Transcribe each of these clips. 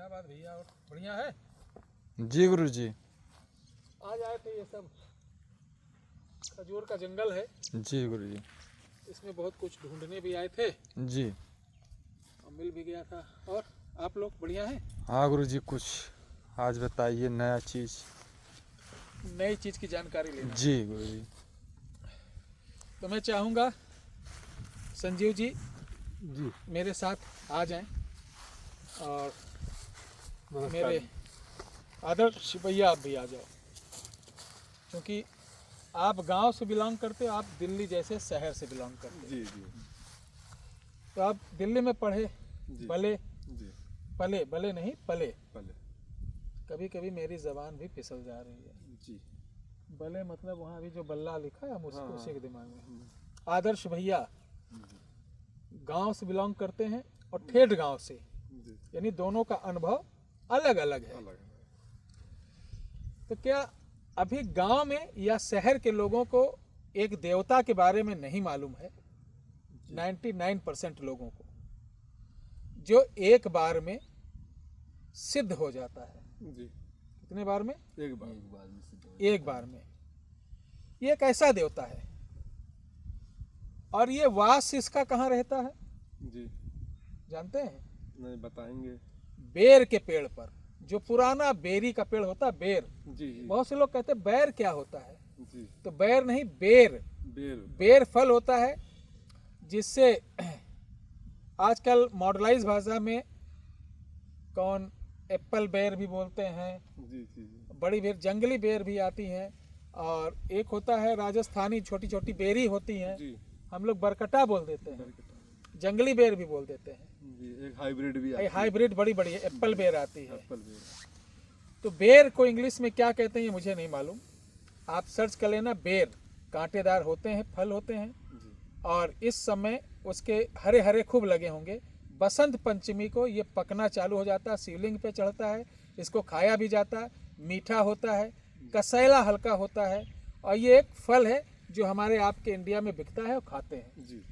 क्या बात भैया, और बढ़िया है। जी गुरु जी। आज आए थे, ये सब खजूर का जंगल है, जी गुरु जी। इसमें बहुत कुछ ढूंढने भी आए थे जी और मिल भी गया था। और आप लोग बढ़िया हैं? हाँ गुरु जी, कुछ आज बताइए नया चीज़। नई चीज़ की जानकारी लेना है। जी गुरु जी। तो मैं चाहूँगा संजीव जी जी मेरे साथ आ जाएं और मेरे आदर्श भैया आप भी आ जाओ, क्योंकि आप गांव से बिलोंग करते हो, आप दिल्ली जैसे शहर से बिलोंग करते हो। जी जी तो आप दिल्ली में पढ़े, जी भले जी पले, भले नहीं पले। पहले कभी कभी मेरी जबान भी फिसल जा रही है। जी भले मतलब वहाँ अभी जो बल्ला लिखा है हम उसको हाँ, उसी के दिमाग में। आदर्श भैया गांव से बिलोंग करते हैं और ठेठ गांव से, जी यानी दोनों का अनुभव अलग अलग है। अलग है। तो क्या अभी गांव में या शहर के लोगों को एक देवता के बारे में नहीं मालूम है? 99% लोगों को, जो एक बार में सिद्ध हो जाता है। जी कितने बार में? एक बार में सिद्ध हो एक बार में। ये एक ऐसा देवता है, और ये वास इसका कहाँ रहता है जी जानते हैं? नहीं बताएंगे। बेर के पेड़ पर, जो पुराना बेरी का पेड़ होता है, बेर। जी जी बहुत से लोग कहते हैं बैर क्या होता है, जी तो बैर नहीं, बेर। बेर बेर फल होता है, जिससे आजकल मॉडर्नाइज भाषा में कौन एप्पल बेर भी बोलते हैं, जी जी जी बड़ी बेर, जंगली बेर भी आती हैं, और एक होता है राजस्थानी छोटी छोटी बेरी होती हैं, जी हम लोग बरकटा बोल देते हैं, बरकता। जंगली बेर भी बोल देते हैं। जी एक हाइब्रिड भी आती है। हाइब्रिड बड़ी बड़ी है, एप्पल बेर आती है। एप्पल बेर। तो बेर को इंग्लिश में क्या कहते हैं ये मुझे नहीं मालूम, आप सर्च कर लेना। बेर कांटेदार होते हैं, फल होते हैं, जी और इस समय उसके हरे हरे खूब लगे होंगे। बसंत पंचमी को ये पकना चालू हो जाता है, शिवलिंग पे चढ़ता है, इसको खाया भी जाता है, मीठा होता है, कसैला हल्का होता है, और ये एक फल है जो हमारे आपके इंडिया में बिकता है और खाते हैं। जी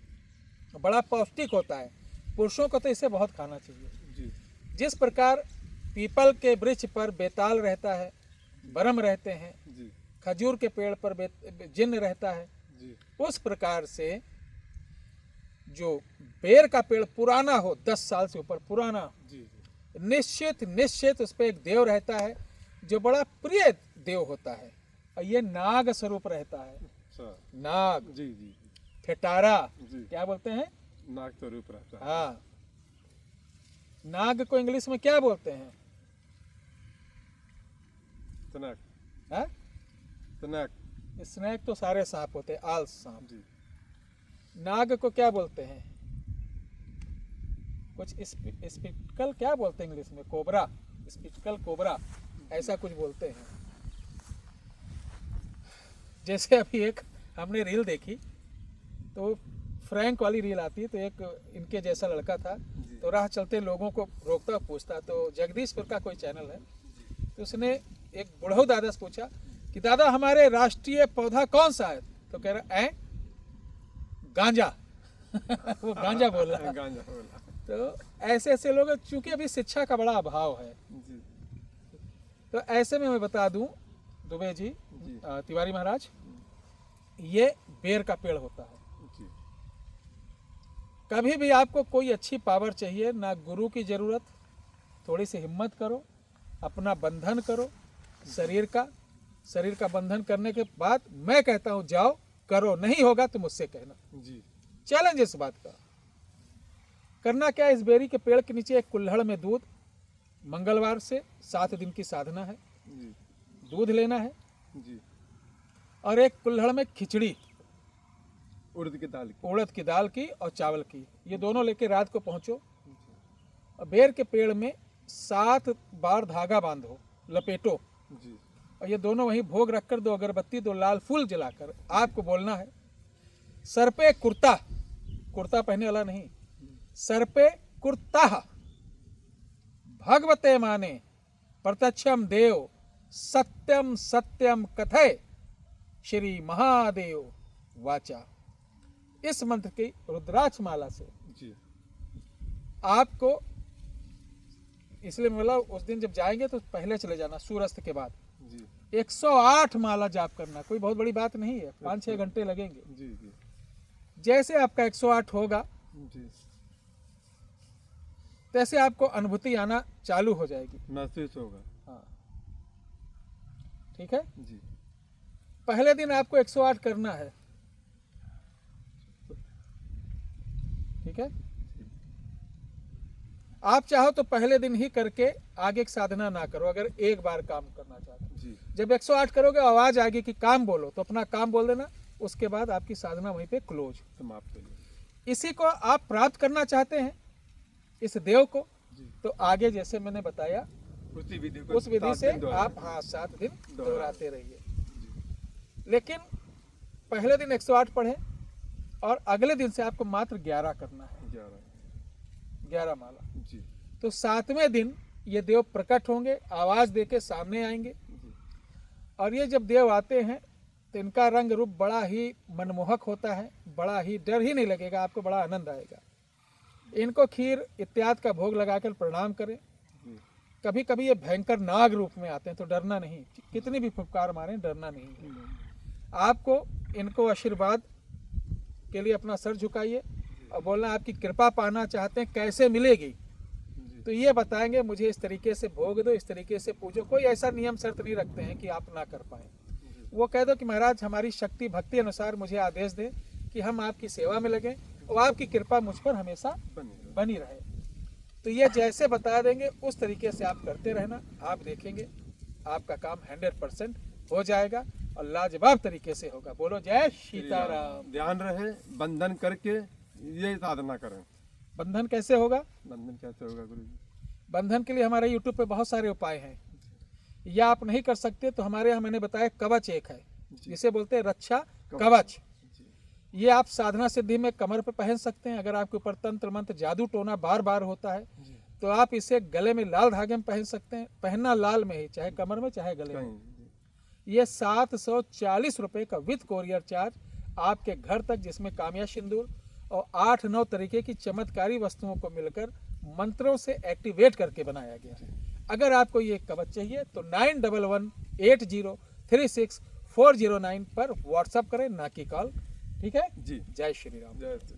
बड़ा पौष्टिक होता है, पुरुषों को तो इसे बहुत खाना चाहिए। जी जिस प्रकार पीपल के वृक्ष पर बेताल रहता है, बरम रहते हैं, जी खजूर के पेड़ पर जिन्न रहता है, जी उस प्रकार से जो बेर का पेड़ पुराना हो, 10 साल से ऊपर पुराना, जी निश्चित निश्चित उस पर एक देव रहता है जो बड़ा प्रिय देव होता है, और ये नाग स्वरूप रहता है। अच्छा नाग, जी जी ठेटारा, जी क्या बोलते हैं? नाक तो रूप रहता है। हाँ, नाग को इंग्लिश में क्या बोलते हैं? तनक हाँ? तनक स्नेक तो सारे सांप होते हैं, आल सांप। जी नाग को क्या बोलते हैं? कुछ स्पिटिकल क्या बोलते हैं इंग्लिश में? कोबरा, स्पिटिकल कोबरा, ऐसा कुछ बोलते हैं। जैसे अभी एक हमने रील देखी, तो फ्रैंक वाली रील आती है, तो एक इनके जैसा लड़का था, तो राह चलते लोगों को रोकता पूछता, तो जगदीशपुर का कोई चैनल है, तो उसने एक बुढ़ऊ दादा से पूछा कि दादा हमारे राष्ट्रीय पौधा कौन सा है? तो कह रहा है गांजा। वो गांजा बोल रहा है। गांजा बोला। तो ऐसे ऐसे लोग, चूंकि अभी शिक्षा का बड़ा अभाव है, जी तो ऐसे में मैं बता दूं दुबे जी, जी तिवारी महाराज, ये बेर का पेड़ होता है। जी कभी भी आपको कोई अच्छी पावर चाहिए, ना गुरु की जरूरत, थोड़ी सी हिम्मत करो, अपना बंधन करो शरीर का बंधन करने के बाद मैं कहता हूं जाओ करो, नहीं होगा तो मुझसे कहना। जी चैलेंज इस बात का। करना क्या है, इस बेरी के पेड़ के नीचे एक कुल्हड़ में दूध, मंगलवार से 7 दिन की साधना है, जी दूध लेना है, जी और एक कुल्हड़ में खिचड़ी, उड़द की दाल की। उड़द की दाल की और चावल की, ये दोनों लेके रात को पहुंचो, और बेर के पेड़ में 7 बार धागा बांधो, लपेटो, जी और ये दोनों वहीं भोग रखकर 2 अगरबत्ती 2 लाल फूल जलाकर आपको बोलना है, सर पे कुर्ता, कुर्ता पहनने वाला नहीं, सर पे कुर्ता, भगवते माने प्रत्यक्षम देव, सत्यम सत्यम कथय श्री महादेव वाचा। इस मंत्र की रुद्राक्ष माला से जी आपको इसलिए मैं बोला उस दिन जब जाएंगे तो पहले चले जाना सूर्यास्त के बाद। जी 108 माला जाप करना कोई बहुत बड़ी बात नहीं है, 5-6 घंटे लगेंगे। जी जी जैसे आपका 108 होगा जी तैसे आपको अनुभूति आना चालू हो जाएगी। महसूस होगा। हाँ ठीक है। जी पहले दिन आपको 108 करना है, ठीक है। आप चाहो तो पहले दिन ही करके आगे की साधना ना करो, अगर एक बार काम करना चाहते हो। जी जब 108 करोगे आवाज आएगी कि काम बोलो, तो अपना काम बोल देना, उसके बाद आपकी साधना वहीं पे क्लोज। समाप्त हो गया। इसी को आप प्राप्त करना चाहते हैं इस देव को, जी तो आगे जैसे मैंने बताया उसी विधि को उस विधि 7 से दिन दोहराएं। आप हाँ 7 दिन दोहराएं। दोहराते रहिए। लेकिन पहले दिन 108 पढ़े और अगले दिन से आपको मात्र 11 करना है, 11 माला। जी तो 7वें दिन ये देव प्रकट होंगे, आवाज देके सामने आएंगे। जी और ये जब देव आते हैं तो इनका रंग रूप बड़ा ही मनमोहक होता है, बड़ा ही डर ही नहीं लगेगा, आपको बड़ा आनंद आएगा। इनको खीर इत्यादि का भोग लगाकर प्रणाम करें। जी कभी कभी ये भयंकर नाग रूप में आते हैं तो डरना नहीं, कितनी भी फुफकार मारें डरना नहीं है। आपको इनको आशीर्वाद के लिए अपना सर झुकाइए और बोलना आपकी कृपा पाना चाहते हैं, कैसे मिलेगी जी तो ये बताएंगे मुझे इस तरीके से भोग दो, इस तरीके से पूजो। कोई ऐसा नियम शर्त नहीं रखते हैं कि आप ना कर पाए। वो कह दो कि महाराज हमारी शक्ति भक्ति अनुसार मुझे आदेश दें कि हम आपकी सेवा में लगें और आपकी कृपा मुझ पर हमेशा बनेगा। बनी रहे। तो ये जैसे बता देंगे उस तरीके से आप करते रहना, आप देखेंगे आपका काम 100% हो जाएगा और लाजवाब तरीके से होगा। बोलो जय सीताराम। ध्यान रहे बंधन करके ये साधना करें। बंधन कैसे होगा? बंधन कैसे होगा गुरु जी? बंधन के लिए हमारे YouTube पे बहुत सारे उपाय हैं, या आप नहीं कर सकते तो हमारे यहाँ मैंने बताया कवच एक है जिसे बोलते हैं रक्षा कवच। जी ये आप साधना सिद्धि में कमर पे पहन सकते हैं। अगर आपके ऊपर तंत्र मंत्र जादू टोना बार बार होता है जी तो आप इसे गले में लाल धागे में पहन सकते हैं। पहनना लाल में ही, चाहे कमर में चाहे गले में। कहीं जी ये 740 रुपये का विद कोरियर चार्ज आपके घर तक, जिसमें कामिया सिंदूर और 8-9 तरीके की चमत्कारी वस्तुओं को मिलकर मंत्रों से एक्टिवेट करके बनाया गया है। अगर आपको ये कवच चाहिए तो 9118036409 पर व्हाट्सअप करें, ना कि कॉल। ठीक है। जी जय श्री राम। जय श्री